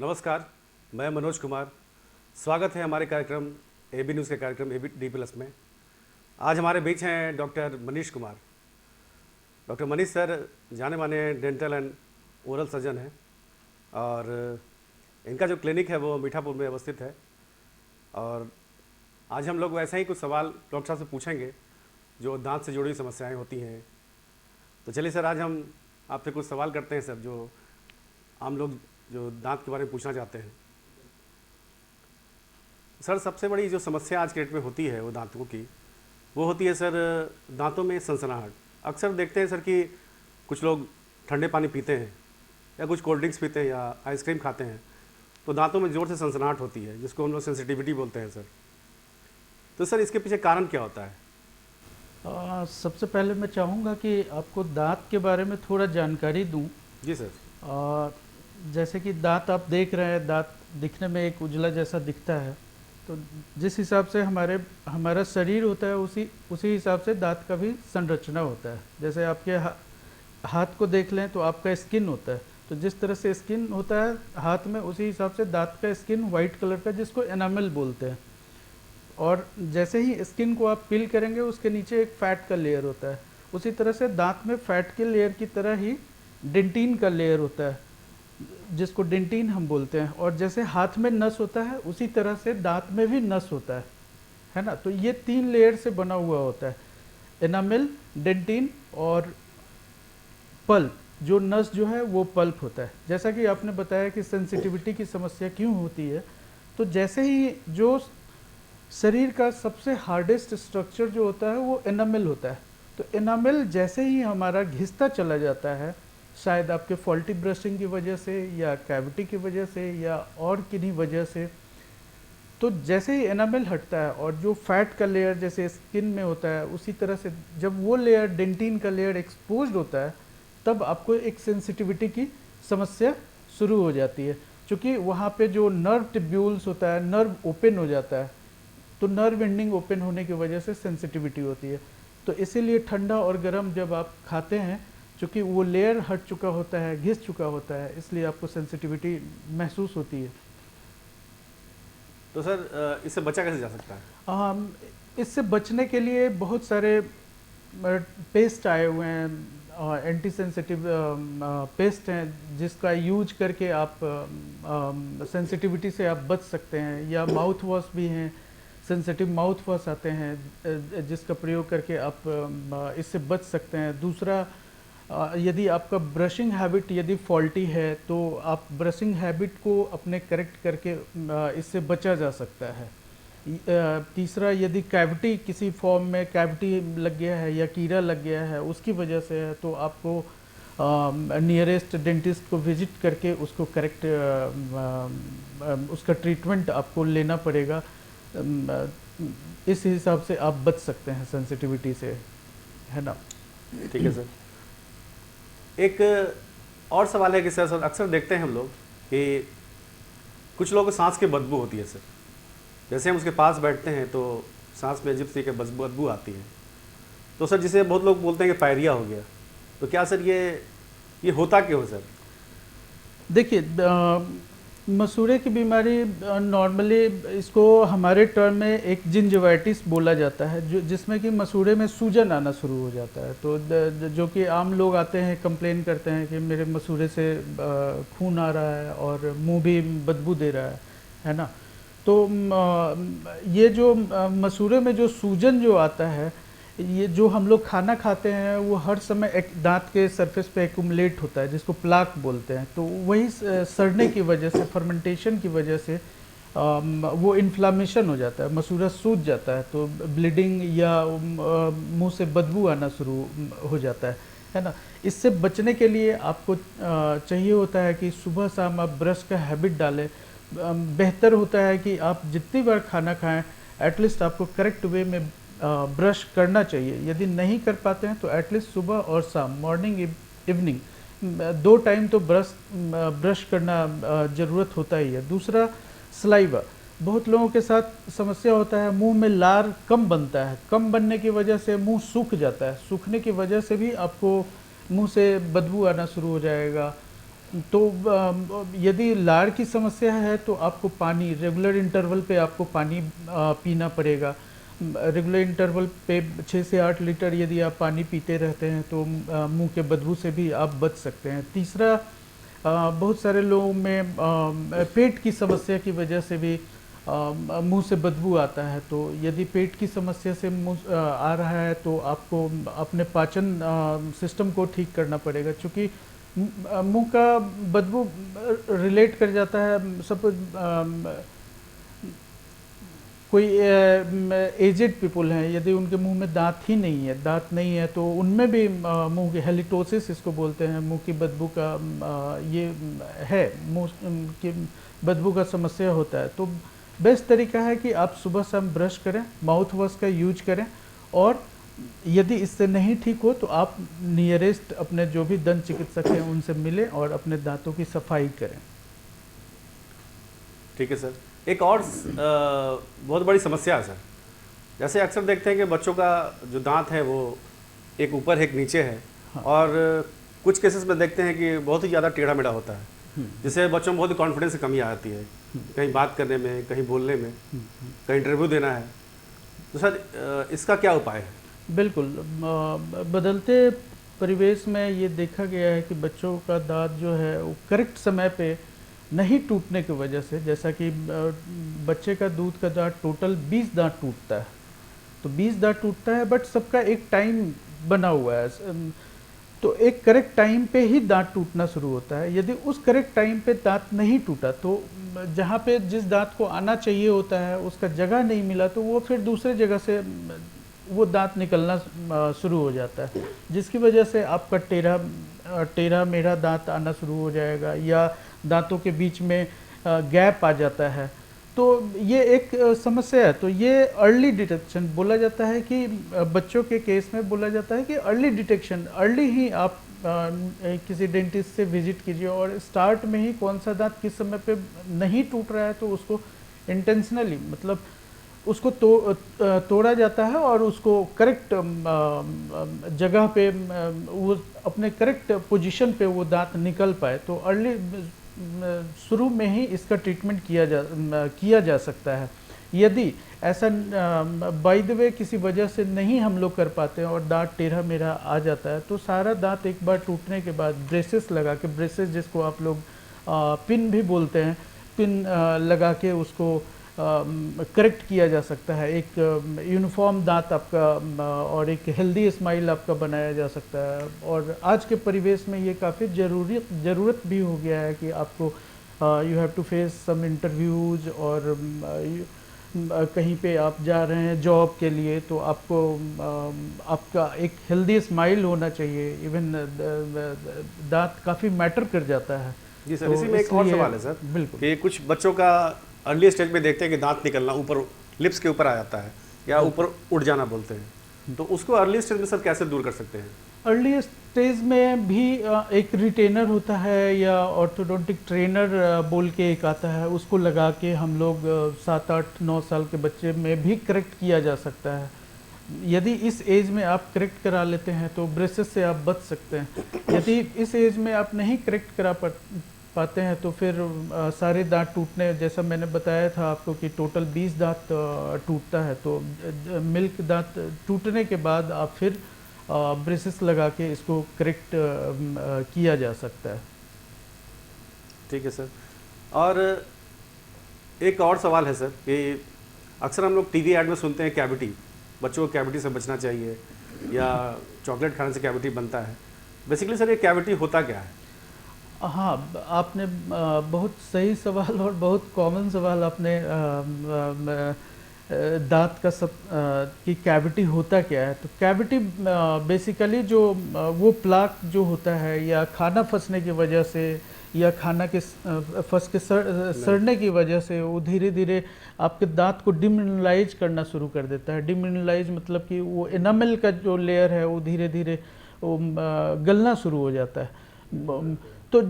नमस्कार, मैं मनोज कुमार। स्वागत है हमारे कार्यक्रम एबी न्यूज़ के कार्यक्रम एबी डी प्लस में। आज हमारे बीच हैं doctor Manish Kumar. Doctor Manish sir जाने माने डेंटल एंड ओरल सर्जन हैं और इनका जो क्लिनिक है वो मीठापुर में अवस्थित है। और आज हम लोग वैसे ही कुछ सवाल डॉक्टर साहब से पूछेंगे जो दांत से जुड़ी समस्याएं होती हैं। तो चलिए सर, आज हम आपसे कुछ सवाल करते हैं सर, जो आम लोग जो दांत के बारे में पूछना चाहते हैं। सर, सबसे बड़ी जो समस्या आज के डेट में होती है वो दांतों की, वो होती है सर दांतों में सनसनाहट। अक्सर देखते हैं सर कि कुछ लोग ठंडे पानी पीते हैं या कुछ कोल्ड ड्रिंक्स पीते हैं या आइसक्रीम खाते हैं तो दांतों में ज़ोर से सनसनाहट होती है, जिसको हम लोग सेंसिटिविटी बोलते हैं सर। तो सर इसके पीछे कारण क्या होता है? सबसे पहले मैं चाहूँगा कि आपको दांत के बारे में थोड़ा जानकारी दूं। जी सर। जैसे कि दांत आप देख रहे हैं, दांत दिखने में एक उजला जैसा दिखता है, तो जिस हिसाब से हमारा शरीर होता है उसी हिसाब से दांत का भी संरचना होता है। जैसे आपके हाथ को देख लें तो आपका स्किन होता है, तो जिस तरह से स्किन होता है हाथ में, उसी हिसाब से दांत का स्किन वाइट कलर का, जिसको एनामल बोलते हैं। और जैसे ही स्किन को आप पील करेंगे उसके नीचे एक फैट का लेयर होता है। उसी तरह से दांत में फैट के लेयर की तरह ही डेंटिन का लेयर होता है, जिसको डेंटिन हम बोलते हैं। और जैसे हाथ में नस होता है उसी तरह से दांत में भी नस होता है ना। तो ये 3 लेयर से बना हुआ होता है, एनामेल, डेंटिन और पल्प। जो नस जो है वो पल्प होता है। जैसा कि आपने बताया कि सेंसिटिविटी की समस्या क्यों होती है, तो जैसे ही जो शरीर का सबसे हार्डेस्ट स्ट्रक्चर जो होता है वो एनामेल होता है, तो एनामेल जैसे ही हमारा घिसता चला जाता है, शायद आपके फॉल्टी ब्रशिंग की वजह से या कैविटी की वजह से या और किन्हीं वजह से, तो जैसे ही एनामेल हटता है और जो फैट का लेयर जैसे स्किन में होता है, उसी तरह से जब वो लेयर, डेंटिन का लेयर एक्सपोज्ड होता है, तब आपको एक सेंसिटिविटी की समस्या शुरू हो जाती है। क्योंकि वहाँ पे जो नर्व टिब्यूल्स होता है, नर्व ओपन हो जाता है, तो नर्व एंडिंग ओपन होने की वजह से सेंसिटिविटी होती है। तो इसीलिए ठंडा और गर्म जब आप खाते हैं, क्योंकि वो लेयर हट चुका होता है, घिस चुका होता है, इसलिए आपको सेंसिटिविटी महसूस होती है। तो सर इससे बचा कैसे जा सकता है? इससे बचने के लिए बहुत सारे पेस्ट आए हुए हैं, एंटी सेंसिटिव पेस्ट हैं, जिसका यूज करके आप सेंसिटिविटी से आप बच सकते हैं। या माउथ वॉश भी हैं, सेंसिटिव माउथ वॉश आते हैं जिसका प्रयोग करके आप इससे बच सकते हैं। दूसरा, यदि आपका ब्रशिंग हैबिट यदि फॉल्टी है तो आप ब्रशिंग हैबिट को अपने करेक्ट करके इससे बचा जा सकता है। तीसरा, यदि कैविटी किसी फॉर्म में कैविटी लग गया है या कीड़ा लग गया है उसकी वजह से है, तो आपको नियरेस्ट डेंटिस्ट को विजिट करके उसको करेक्ट उसका ट्रीटमेंट आपको लेना पड़ेगा। इस हिसाब से आप बच सकते हैं सेंसिटिविटी से, है ना। ठीक है सर। एक और सवाल है कि सर अक्सर देखते हैं हम लोग कि कुछ लोगों को सांस की बदबू होती है सर। जैसे हम उसके पास बैठते हैं तो सांस में अजीब सी की बदबू आती है, तो सर जिसे बहुत लोग बोलते हैं कि पायरिया हो गया, तो क्या सर ये होता क्यों है सर? देखिए, मसूड़े की बीमारी नॉर्मली इसको हमारे टर्म में एक जिंजिवाइटिस बोला जाता है, जिसमें कि मसूड़े में सूजन आना शुरू हो जाता है। तो जो कि आम लोग आते हैं, कंप्लेन करते हैं कि मेरे मसूड़े से खून आ रहा है और मुंह भी बदबू दे रहा है ना। तो ये जो मसूड़े में जो सूजन जो आता है, ये जो हम लोग खाना खाते हैं वो हर समय एक दांत के सरफेस पे एक्यूमुलेट होता है, जिसको प्लाक बोलते हैं। तो वही सड़ने की वजह से, फर्मेंटेशन की वजह से वो इन्फ्लामेशन हो जाता है, मसूड़ा सूज जाता है, तो ब्लीडिंग या मुंह से बदबू आना शुरू हो जाता है ना। इससे बचने के लिए आपको चाहिए होता है कि सुबह शाम आप ब्रश का हैबिट डालें। बेहतर होता है कि आप जितनी बार खाना खाएं, एटलीस्ट आपको करेक्ट वे में ब्रश करना चाहिए। यदि नहीं कर पाते हैं तो एटलीस्ट सुबह और शाम, मॉर्निंग इवनिंग, 2 टाइम तो ब्रश करना ज़रूरत होता ही है। दूसरा, सलाइवा। बहुत लोगों के साथ समस्या होता है, मुंह में लार कम बनता है, कम बनने की वजह से मुंह सूख जाता है। सूखने की वजह से भी आपको मुंह से बदबू आना शुरू हो जाएगा। तो यदि लार की समस्या है तो आपको पानी रेगुलर इंटरवल पे आपको पानी पीना पड़ेगा। रेगुलर इंटरवल पे 6 से 8 लीटर यदि आप पानी पीते रहते हैं तो मुंह के बदबू से भी आप बच सकते हैं। तीसरा, बहुत सारे लोगों में पेट की समस्या की वजह से भी मुंह से बदबू आता है। तो यदि पेट की समस्या से मुंह आ रहा है तो आपको अपने पाचन सिस्टम को ठीक करना पड़ेगा, क्योंकि मुंह का बदबू रिलेट कर जाता है। सपोज कोई एजेड पीपल हैं, यदि उनके मुंह में दांत नहीं है तो उनमें भी मुंह की हेलिटोसिस इसको बोलते हैं, मुंह की बदबू का ये है, मुंह की बदबू का समस्या होता है। तो बेस्ट तरीका है कि आप सुबह शाम ब्रश करें, माउथ वॉश का यूज करें, और यदि इससे नहीं ठीक हो तो आप नियरेस्ट अपने जो भी दंत चिकित्सक हैं उनसे मिलें और अपने दांतों की सफाई करें। ठीक है सर। एक और बहुत बड़ी समस्या है सर, जैसे अक्सर देखते हैं कि बच्चों का जो दांत है वो एक ऊपर है एक नीचे है। हाँ। और कुछ केसेस में देखते हैं कि बहुत ही ज़्यादा टेढ़ा मेढ़ा होता है, जिससे बच्चों में बहुत ही कॉन्फिडेंस की कमी आ जाती है, कहीं बात करने में, कहीं बोलने में, कहीं इंटरव्यू देना है। तो सर इसका क्या उपाय है? बिल्कुल, बदलते परिवेश में ये देखा गया है कि बच्चों का दांत जो है वो करेक्ट समय पे नहीं टूटने की वजह से, जैसा कि बच्चे का दूध का दांत टोटल 20 दांत टूटता है, तो 20 दांत टूटता है, बट सबका एक टाइम बना हुआ है। तो एक करेक्ट टाइम पे ही दांत टूटना शुरू होता है। यदि उस करेक्ट टाइम पे दांत नहीं टूटा तो जहाँ पे जिस दांत को आना चाहिए होता है उसका जगह नहीं मिला, तो वो फिर दूसरे जगह से वो दांत निकलना शुरू हो जाता है, जिसकी वजह से आपका टेढ़ा मेढ़ा दांत आना शुरू हो जाएगा, या दांतों के बीच में गैप आ जाता है। तो ये एक समस्या है। तो ये अर्ली डिटेक्शन बोला जाता है कि बच्चों के केस में बोला जाता है कि अर्ली डिटेक्शन, अर्ली ही आप किसी डेंटिस्ट से विजिट कीजिए, और स्टार्ट में ही कौन सा दांत किस समय पे नहीं टूट रहा है तो उसको इंटेंशनली, मतलब उसको तोड़ा जाता है और उसको करेक्ट जगह पे वो अपने करेक्ट पोजीशन पे वो दांत निकल पाए। तो अर्ली शुरू में ही इसका ट्रीटमेंट किया जा सकता है। यदि ऐसा बाय द वे किसी वजह से नहीं हम लोग कर पाते हैं और दांत टेढ़ा मेढ़ा आ जाता है, तो सारा दांत एक बार टूटने के बाद ब्रेसेस लगा के, ब्रेसेस जिसको आप लोग पिन भी बोलते हैं, पिन लगा के उसको करेक्ट किया जा सकता है। एक यूनिफॉर्म दांत आपका और एक हेल्दी स्माइल आपका बनाया जा सकता है। और आज के परिवेश में ये काफ़ी ज़रूरत भी हो गया है कि आपको you have to face some interviews, और कहीं पे आप जा रहे हैं जॉब के लिए तो आपको आपका एक हेल्दी स्माइल होना चाहिए। इवन दांत काफ़ी मैटर कर जाता है। जी सर, तो इसी में एक और इसलिए- सवाल है सर, बिल्कुल। कि कुछ बच्चों का अर्ली स्टेज में देखते हैं कि दांत निकलना ऊपर लिप्स के ऊपर आ जाता है, या ऊपर उड़ जाना बोलते हैं, तो उसको अर्ली स्टेज में सर कैसे दूर कर सकते हैं? अर्ली स्टेज में भी एक रिटेनर होता है, या ऑर्थोडोंटिक ट्रेनर बोल के एक आता है, उसको लगा के हम लोग 7, 8, 9 साल के बच्चे में भी करेक्ट किया जा सकता है। यदि इस एज में आप करेक्ट करा लेते हैं तो ब्रेसेस से आप बच सकते हैं। यदि इस एज में आप नहीं करेक्ट करा पाते हैं तो फिर सारे दांत टूटने, जैसा मैंने बताया था आपको कि टोटल 20 दांत टूटता है, तो मिल्क दांत टूटने के बाद आप फिर ब्रेसेस लगा के इसको करेक्ट किया जा सकता है। ठीक है सर। और एक और सवाल है सर, कि अक्सर हम लोग टीवी ऐड में सुनते हैं कैविटी, बच्चों को कैविटी से बचना चाहिए, या चॉकलेट खाने से कैविटी बनता है। बेसिकली सर ये कैविटी होता क्या है? हाँ, आपने बहुत सही सवाल और बहुत कॉमन सवाल आपने दांत का कि कैविटी होता क्या है। तो कैविटी बेसिकली जो वो प्लाक जो होता है, या खाना फंसने की वजह से, या खाना के फंस के सड़ने की वजह से वो धीरे धीरे आपके दांत को डिमिनरलाइज करना शुरू कर देता है। डिमिनरलाइज मतलब कि वो एनामल का जो लेयर है वो धीरे धीरे गलना शुरू हो जाता है। तो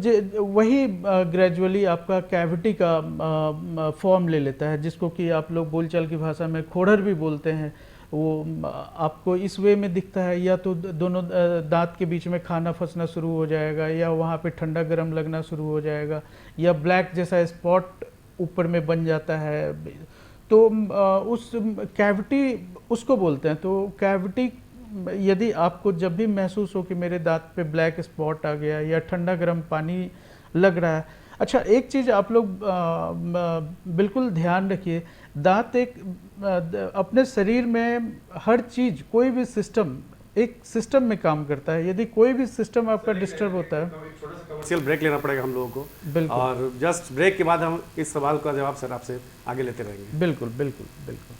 वही ग्रेजुअली आपका कैविटी का फॉर्म ले लेता है, जिसको कि आप लोग बोलचाल की भाषा में खोड़र भी बोलते हैं। वो आपको इस वे में दिखता है, या तो दोनों दांत के बीच में खाना फंसना शुरू हो जाएगा, या वहाँ पे ठंडा गर्म लगना शुरू हो जाएगा, या ब्लैक जैसा स्पॉट ऊपर में बन जाता है। तो उस कैविटी उसको बोलते हैं। तो कैविटी यदि आपको जब भी महसूस हो कि मेरे दांत पे ब्लैक स्पॉट आ गया या ठंडा गर्म पानी लग रहा है। अच्छा, एक चीज़ आप लोग बिल्कुल ध्यान रखिए, दांत एक अपने शरीर में हर चीज़, कोई भी सिस्टम एक सिस्टम में काम करता है। यदि कोई भी सिस्टम आपका डिस्टर्ब होता है, कमर्शियल ब्रेक लेना पड़ेगा हम लोगों को, बिल्कुल। और जस्ट ब्रेक के बाद हम इस सवाल का जवाब सर आपसे आगे लेते रहेंगे। बिल्कुल बिल्कुल बिल्कुल।